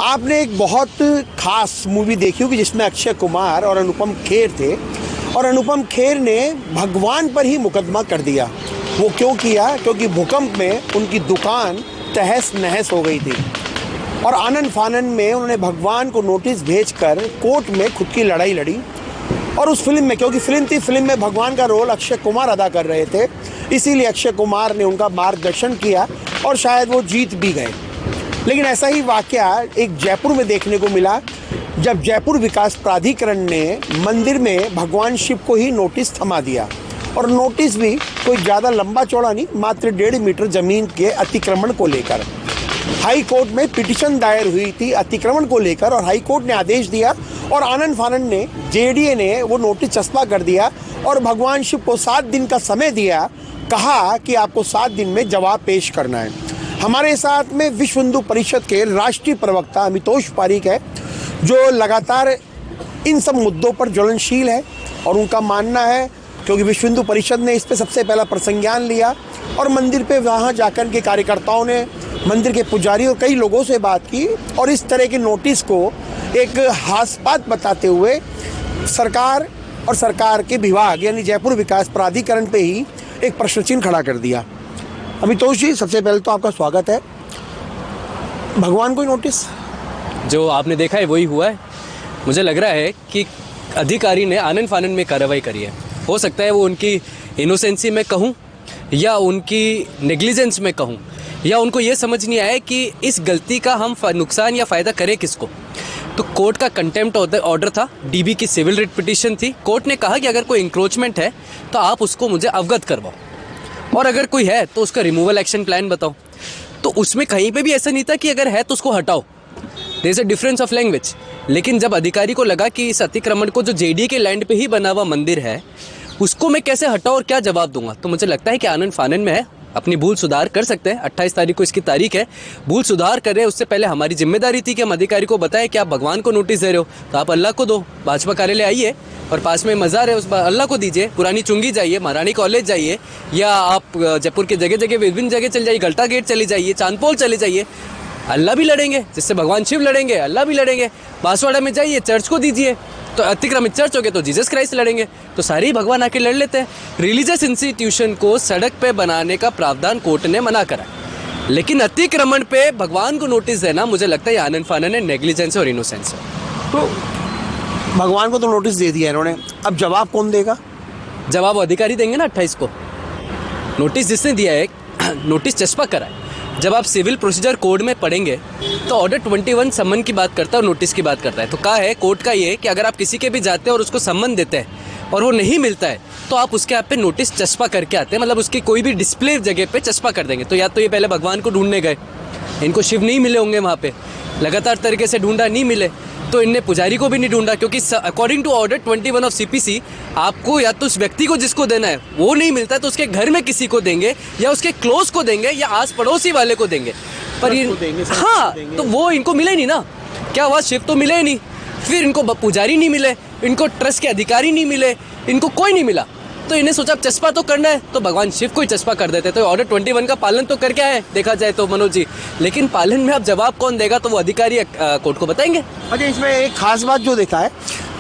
आपने एक बहुत खास मूवी देखी होगी जिसमें अक्षय कुमार और अनुपम खेर थे, और अनुपम खेर ने भगवान पर ही मुकदमा कर दिया। वो क्यों किया? क्योंकि भूकंप में उनकी दुकान तहस नहस हो गई थी और आनन फानन में उन्होंने भगवान को नोटिस भेजकर कोर्ट में खुद की लड़ाई लड़ी। और उस फिल्म में, क्योंकि फिल्म में भगवान का रोल अक्षय कुमार अदा कर रहे थे, इसीलिए अक्षय कुमार ने उनका मार्गदर्शन किया और शायद वो जीत भी गए। लेकिन ऐसा ही वाकया एक जयपुर में देखने को मिला, जब जयपुर विकास प्राधिकरण ने मंदिर में भगवान शिव को ही नोटिस थमा दिया। और नोटिस भी कोई ज़्यादा लंबा चौड़ा नहीं, मात्र 1.5 मीटर ज़मीन के अतिक्रमण को लेकर। हाई कोर्ट में पिटीशन दायर हुई थी अतिक्रमण को लेकर, और हाई कोर्ट ने आदेश दिया और आनन फानन ने, जेडीए ने वो नोटिस चस्पा कर दिया और भगवान शिव को 7 दिन का समय दिया। कहा कि आपको 7 दिन में जवाब पेश करना है। हमारे साथ में विश्व हिंदू परिषद के राष्ट्रीय प्रवक्ता अमितोष पारीक है, जो लगातार इन सब मुद्दों पर ज्वलनशील है। और उनका मानना है, क्योंकि विश्व हिंदू परिषद ने इस पे सबसे पहला प्रसंज्ञान लिया और मंदिर पे वहाँ जाकर के कार्यकर्ताओं ने, मंदिर के पुजारी और कई लोगों से बात की, और इस तरह के नोटिस को एक हास्यास्पद बताते हुए सरकार और सरकार के विभाग यानी जयपुर विकास प्राधिकरण पे ही एक प्रश्न चिन्ह खड़ा कर दिया। अमितोष जी, सबसे पहले तो आपका स्वागत है। भगवान को नोटिस जो आपने देखा है वही हुआ है। मुझे लग रहा है कि अधिकारी ने आनन फानन में कार्रवाई करी है। हो सकता है वो उनकी इनोसेंसी में कहूँ या उनकी नेग्लिजेंस में कहूँ, या उनको ये समझ नहीं आया कि इस गलती का हम नुकसान या फ़ायदा करें किसको। तो कोर्ट का कंटेम्प्ट ऑर्डर था, डीबी की सिविल रिट पिटीशन थी। कोर्ट ने कहा कि अगर कोई इंक्रोचमेंट है तो आप उसको मुझे अवगत करवाओ, और अगर कोई है तो उसका रिमूवल एक्शन प्लान बताओ। तो उसमें कहीं पे भी ऐसा नहीं था कि अगर है तो उसको हटाओ। There is a difference of language. लेकिन जब अधिकारी को लगा कि इस अतिक्रमण को, जो जेडीए के लैंड पे ही बना हुआ मंदिर है, उसको मैं कैसे हटाऊं और क्या जवाब दूंगा, तो मुझे लगता है कि आनन फानन में है। अपनी भूल सुधार कर सकते हैं। 28 तारीख को इसकी तारीख है, भूल सुधार कर रहे हैं। उससे पहले हमारी जिम्मेदारी थी कि हम अधिकारी को बताएं कि आप भगवान को नोटिस दे रहे हो तो आप अल्लाह को दो। भाजपा कार्यालय आइए और पास में मज़ार है, उस अल्लाह को दीजिए। पुरानी चुंगी जाइए, महारानी कॉलेज जाइए, या आप जयपुर के जगह जगह विभिन्न जगह चले जाइए, गलता गेट चली जाइए, चांदपोल चले जाइए। अल्लाह भी लड़ेंगे, जिससे भगवान शिव लड़ेंगे, अल्लाह भी लड़ेंगे। बांसवाड़ा में जाइए, चर्च को दीजिए, तो अतिक्रमित चर्च हो गए तो जीसस क्राइस्ट लड़ेंगे। तो सारे ही भगवान आके लड़ लेते हैं। रिलीजियस इंस्टीट्यूशन को सड़क पे बनाने का प्रावधान कोर्ट ने मना करा, लेकिन अतिक्रमण पे भगवान को नोटिस देना, मुझे लगता है आनन फानन है, नेग्लिजेंस और इनोसेंस है। तो भगवान को तो नोटिस दे दिया इन्होंने, अब जवाब कौन देगा? जवाब अधिकारी देंगे ना 28 को। नोटिस जिसने दिया है, नोटिस चस्पा करा है। जब आप सिविल प्रोसीजर कोड में पढ़ेंगे तो ऑर्डर 21 सम्मन की बात करता है और नोटिस की बात करता है। तो कहा है कोर्ट का ये कि अगर आप किसी के भी जाते हैं और उसको सम्मन देते हैं और वो नहीं मिलता है, तो आप उसके आप पे नोटिस चस्पा करके आते हैं, मतलब उसकी कोई भी डिस्प्ले जगह पे चस्पा कर देंगे। तो या तो ये पहले भगवान को ढूंढने गए, इनको शिव नहीं मिले होंगे वहाँ पे, लगातार तरीके से ढूंढा, नहीं मिले, तो इनने पुजारी को भी नहीं ढूंढा, क्योंकि according to order 21 of CPC आपको या तो उस व्यक्ति को जिसको देना है वो नहीं मिलता है तो उसके घर में किसी को देंगे, या उसके क्लोज को देंगे, या आस पड़ोसी वाले को देंगे। पर ये हाँ, तो वो इनको मिले नहीं ना। क्या हुआ? शिव तो मिले ही नहीं, फिर इनको पुजारी नहीं मिले, इनको ट्रस्ट के अधिकारी नहीं मिले, इनको कोई नहीं मिला। तो इन्हें सोचा अब चस्पा तो करना है तो भगवान शिव को ही चस्पा कर देते। तो ऑर्डर 21 का पालन तो करके आए देखा जाए तो मनोज जी, लेकिन पालन में अब जवाब कौन देगा तो वो अधिकारी कोर्ट को बताएंगे। अच्छा, इसमें एक खास बात जो देखा है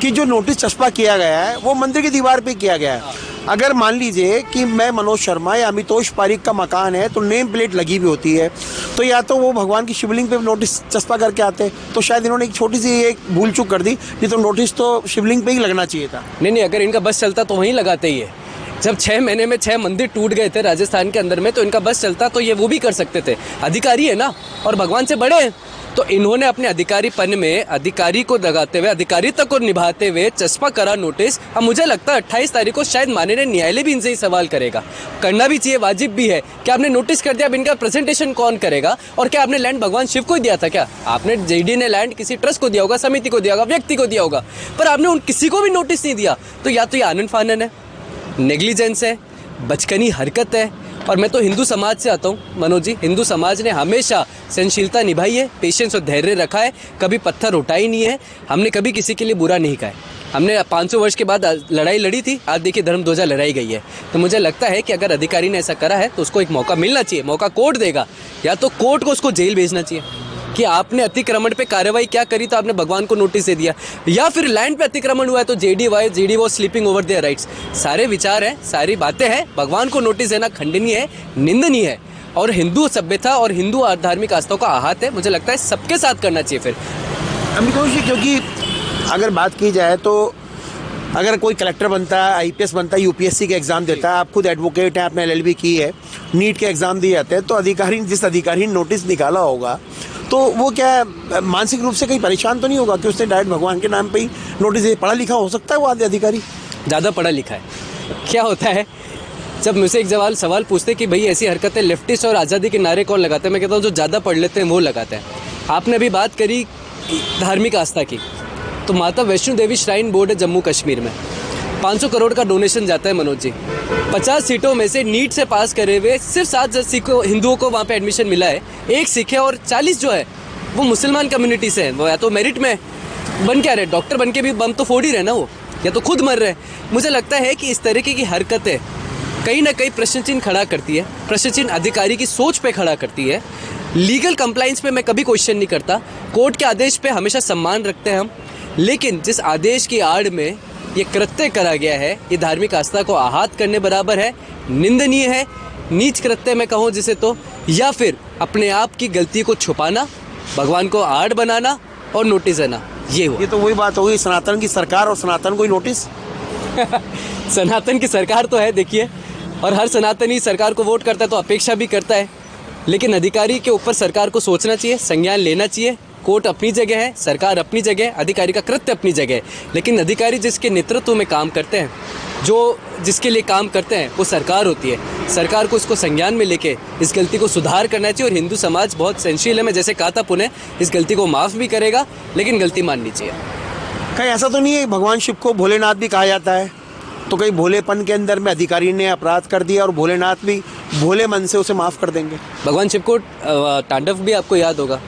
कि जो नोटिस चस्पा किया गया है वो मंदिर की दीवार पे किया गया है। अगर मान लीजिए कि मैं मनोज शर्मा या अमितोष पारीक का मकान है तो नेम प्लेट लगी भी होती है, तो या तो वो भगवान की शिवलिंग पे नोटिस चस्पा करके आते, तो शायद इन्होंने एक छोटी सी एक भूल चूक कर दी। नहीं तो नोटिस तो शिवलिंग पे ही लगना चाहिए था। नहीं, अगर इनका बस चलता तो वहीं लगाते ही है। जब 6 महीने में 6 मंदिर टूट गए थे राजस्थान के अंदर में, तो इनका बस चलता तो ये वो भी कर सकते थे। अधिकारी है ना, और भगवान से बड़े हैं, तो इन्होंने अपने अधिकारीपन में अधिकारी को लगाते हुए, अधिकारिता को निभाते हुए चस्पा करा नोटिस। अब मुझे लगता है 28 तारीख को शायद माननीय न्यायालय भी इनसे ही सवाल करेगा, करना भी चाहिए, वाजिब भी है कि आपने नोटिस कर दिया, अब इनका प्रेजेंटेशन कौन करेगा? और क्या आपने लैंड भगवान शिव को ही दिया था? क्या आपने जेडी ने लैंड किसी ट्रस्ट को दिया होगा, समिति को दिया होगा, व्यक्ति को दिया होगा, पर आपने उन किसी को भी नोटिस नहीं दिया। तो या तो ये आनन फानन है, नेग्लिजेंस है, बचकानी हरकत है। और मैं तो हिंदू समाज से आता हूँ मनोज जी, हिंदू समाज ने हमेशा सहनशीलता निभाई है, पेशेंस और धैर्य रखा है, कभी पत्थर उठाई नहीं है, हमने कभी किसी के लिए बुरा नहीं कहा है। हमने 500 वर्ष के बाद लड़ाई लड़ी थी, आज देखिए धर्म ध्वजा लड़ाई गई है। तो मुझे लगता है कि अगर अधिकारी ने ऐसा करा है तो उसको एक मौका मिलना चाहिए, मौका कोर्ट देगा, या तो कोर्ट को उसको जेल भेजना चाहिए। कि आपने अतिक्रमण पे कार्रवाई क्या करी तो आपने भगवान को नोटिस दे दिया, या फिर लैंड पे अतिक्रमण हुआ है तो JD was sleeping over their rights. सारे विचार हैं, सारी बातें हैं। भगवान को नोटिस देना खंडनीय है, निंदनीय है और हिंदू सभ्यता और हिंदू धार्मिक आस्थाओं का आहत है। मुझे लगता है सबके साथ करना चाहिए। फिर अमितोष जी, क्योंकि अगर बात की जाए तो अगर कोई कलेक्टर बनता है, आईपीएस बनता है, यूपीएससी के एग्ज़ाम देता है, आप खुद एडवोकेट हैं, आपने एलएलबी की है, नीट के एग्ज़ाम दिए जाते हैं, तो जिस अधिकारी ने नोटिस निकाला होगा तो वो क्या मानसिक रूप से कहीं परेशान तो नहीं होगा कि उसने डायरेक्ट भगवान के नाम पे ही नोटिस दिया? पढ़ा लिखा हो सकता है वो अधिकारी, ज़्यादा पढ़ा लिखा है। क्या होता है जब मुझसे एक सवाल पूछते कि भाई ऐसी हरकतें लेफ्टिस्ट और आज़ादी के नारे कौन लगाते हैं, मैं कहता हूँ जो ज़्यादा पढ़ लेते हैं वो लगाते हैं। आपने अभी बात करी धार्मिक आस्था की, तो माता वैष्णो देवी श्राइन बोर्ड है जम्मू कश्मीर में, 500 करोड़ का डोनेशन जाता है मनोज जी। 50 सीटों में से नीट से पास करे हुए सिर्फ 7 हिंदुओं को वहाँ पे एडमिशन मिला है, 1 सिख है और 40 जो है वो मुसलमान कम्युनिटी से है। वो या तो मेरिट में बन क्या रहे, डॉक्टर बन के भी बम तो फोड़ ही रहे ना वो, या तो खुद मर रहे। मुझे लगता है कि इस तरीके की हरकतें कहीं ना कहीं प्रश्न चिन्ह खड़ा करती है, प्रश्न चिन्ह अधिकारी की सोच पे खड़ा करती है। लीगल कंप्लाइंस पे मैं कभी क्वेश्चन नहीं करता, कोर्ट के आदेश पे हमेशा सम्मान रखते हैं हम, लेकिन जिस आदेश की आड़ में ये कृत्य करा गया है ये धार्मिक आस्था को आहत करने बराबर है, निंदनीय है, नीच कृत्य मैं कहूँ जिसे तो, या फिर अपने आप की गलती को छुपाना, भगवान को आड़ बनाना और नोटिस देना, ये तो वही बात होगी सनातन की सरकार और सनातन को ही नोटिस। सनातन की सरकार तो है देखिए, और हर सनातनी सरकार को वोट करता है तो अपेक्षा भी करता है, लेकिन अधिकारी के ऊपर सरकार को सोचना चाहिए, संज्ञान लेना चाहिए। कोर्ट अपनी जगह है, सरकार अपनी जगह, अधिकारी का कृत्य अपनी जगह है, लेकिन अधिकारी जिसके नेतृत्व में काम करते हैं, जो जिसके लिए काम करते हैं वो सरकार होती है। सरकार को इसको संज्ञान में लेके इस गलती को सुधार करना चाहिए, और हिंदू समाज बहुत सहनशील है। मैं जैसे कहा था पुनः इस गलती को माफ़ भी करेगा, लेकिन गलती माननी चाहिए। कहीं ऐसा तो नहीं है भगवान शिव को भोलेनाथ भी कहा जाता है, तो कहीं भोलेपन के अंदर में अधिकारी ने अपराध कर दिया और भोलेनाथ भी भोले मन से उसे माफ़ कर देंगे? भगवान शिव को तांडव भी आपको याद होगा,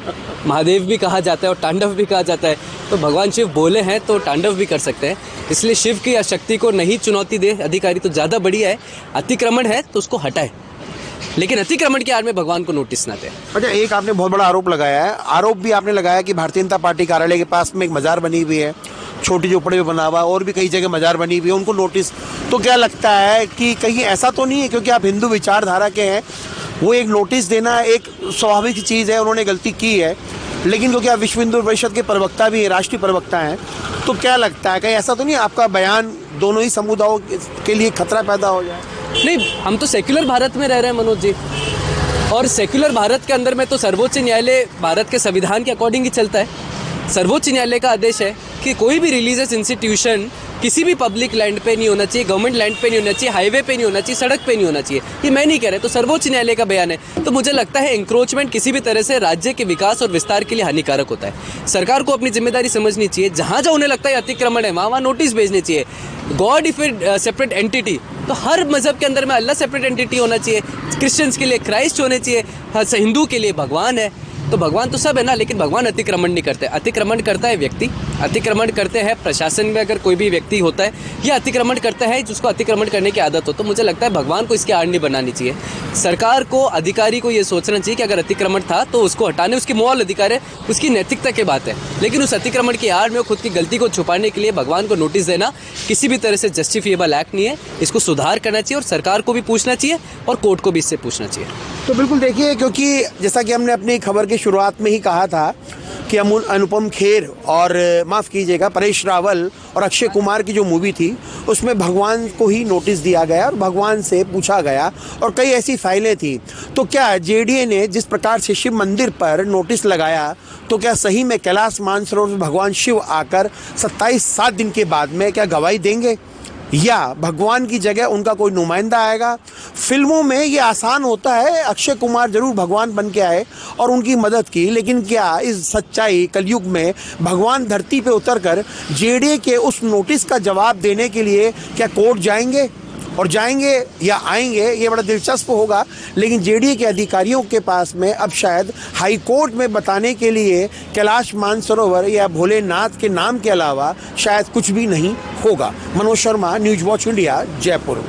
महादेव भी कहा जाता है और तांडव भी कहा जाता है, तो भगवान शिव बोले हैं तो तांडव भी कर सकते हैं। इसलिए शिव की शक्ति को नहीं चुनौती दे अधिकारी तो ज़्यादा बढ़िया है। अतिक्रमण है तो उसको हटाए, लेकिन अतिक्रमण की आड़ में भगवान को नोटिस ना दे। अच्छा, एक आपने बहुत बड़ा आरोप लगाया है, आरोप भी आपने लगाया कि भारतीय जनता पार्टी कार्यालय के पास में एक मज़ार बनी हुई है, छोटी झोपड़ी में बना हुआ, और भी कई जगह मज़ार बनी हुई है, उनको नोटिस। तो क्या लगता है कि कहीं ऐसा तो नहीं है, क्योंकि आप हिंदू विचारधारा के हैं, वो एक नोटिस देना एक स्वाभाविक चीज़ है, उन्होंने गलती की है, लेकिन क्योंकि आप विश्व हिंदू परिषद के प्रवक्ता भी हैं, राष्ट्रीय प्रवक्ता हैं, तो क्या लगता है कहीं ऐसा तो नहीं आपका बयान दोनों ही समुदायों के लिए खतरा पैदा हो जाए? नहीं, हम तो सेक्युलर भारत में रह रहे हैं मनोज जी, और सेक्युलर भारत के अंदर में तो सर्वोच्च न्यायालय भारत के संविधान के अकॉर्डिंग ही चलता है। सर्वोच्च न्यायालय का आदेश है कि कोई भी रिलीजियस इंस्टीट्यूशन किसी भी पब्लिक लैंड पे नहीं होना चाहिए, गवर्नमेंट लैंड पे नहीं होना चाहिए, हाईवे पे नहीं होना चाहिए, सड़क पे नहीं होना चाहिए। ये मैं नहीं कह रहा, तो सर्वोच्च न्यायालय का बयान है। तो मुझे लगता है इंक्रोचमेंट किसी भी तरह से राज्य के विकास और विस्तार के लिए हानिकारक होता है। सरकार को अपनी जिम्मेदारी समझनी चाहिए, जहाँ जहाँ उन्हें लगता है अतिक्रमण है वहाँ नोटिस भेजने चाहिए। God if A separate entity, तो हर मजहब के अंदर में अल्लाह सेपरेट एंटिटी होना चाहिए। क्रिश्चियंस के लिए क्राइस्ट होने चाहिए, हिंदू के लिए भगवान है, तो भगवान तो सब है ना, लेकिन भगवान अतिक्रमण नहीं करते। अतिक्रमण करता है व्यक्ति, अतिक्रमण करते हैं प्रशासन में अगर कोई भी व्यक्ति होता है, या अतिक्रमण करता है जिसको अतिक्रमण करने की आदत हो, तो मुझे लगता है भगवान को इसकी आड़ नहीं बनानी चाहिए। सरकार को, अधिकारी को ये सोचना चाहिए कि अगर अतिक्रमण था तो उसको हटाने, उसकी मौल अधिकार है, उसकी नैतिकता की बात है, लेकिन उस अतिक्रमण की आड़ में खुद की गलती को छुपाने के लिए भगवान को नोटिस देना किसी भी तरह से जस्टिफिएबल एक्ट नहीं है। इसको सुधार करना चाहिए, और सरकार को भी पूछना चाहिए और कोर्ट को भी इससे पूछना चाहिए। तो बिल्कुल देखिए, क्योंकि जैसा कि हमने अपनी खबर की शुरुआत में ही कहा था कि अनुपम खेर और माफ़ कीजिएगा परेश रावल और अक्षय कुमार की जो मूवी थी उसमें भगवान को ही नोटिस दिया गया और भगवान से पूछा गया, और कई ऐसी फाइलें थी। तो क्या जेडीए ने जिस प्रकार से शिव मंदिर पर नोटिस लगाया, तो क्या सही में कैलाश मानसरोवर में भगवान शिव आकर 7 दिन के बाद में क्या गवाही देंगे, या भगवान की जगह उनका कोई नुमाइंदा आएगा? फिल्मों में ये आसान होता है, अक्षय कुमार जरूर भगवान बन के आए और उनकी मदद की, लेकिन क्या इस सच्चाई कलयुग में भगवान धरती पे उतरकर जेडीए के उस नोटिस का जवाब देने के लिए क्या कोर्ट जाएंगे? और जाएंगे या आएंगे ये बड़ा दिलचस्प होगा, लेकिन जेडीए के अधिकारियों के पास में अब शायद हाई कोर्ट में बताने के लिए कैलाश मानसरोवर या भोलेनाथ के नाम के अलावा शायद कुछ भी नहीं होगा। Manoj Sharma, news watch India, Jaipur.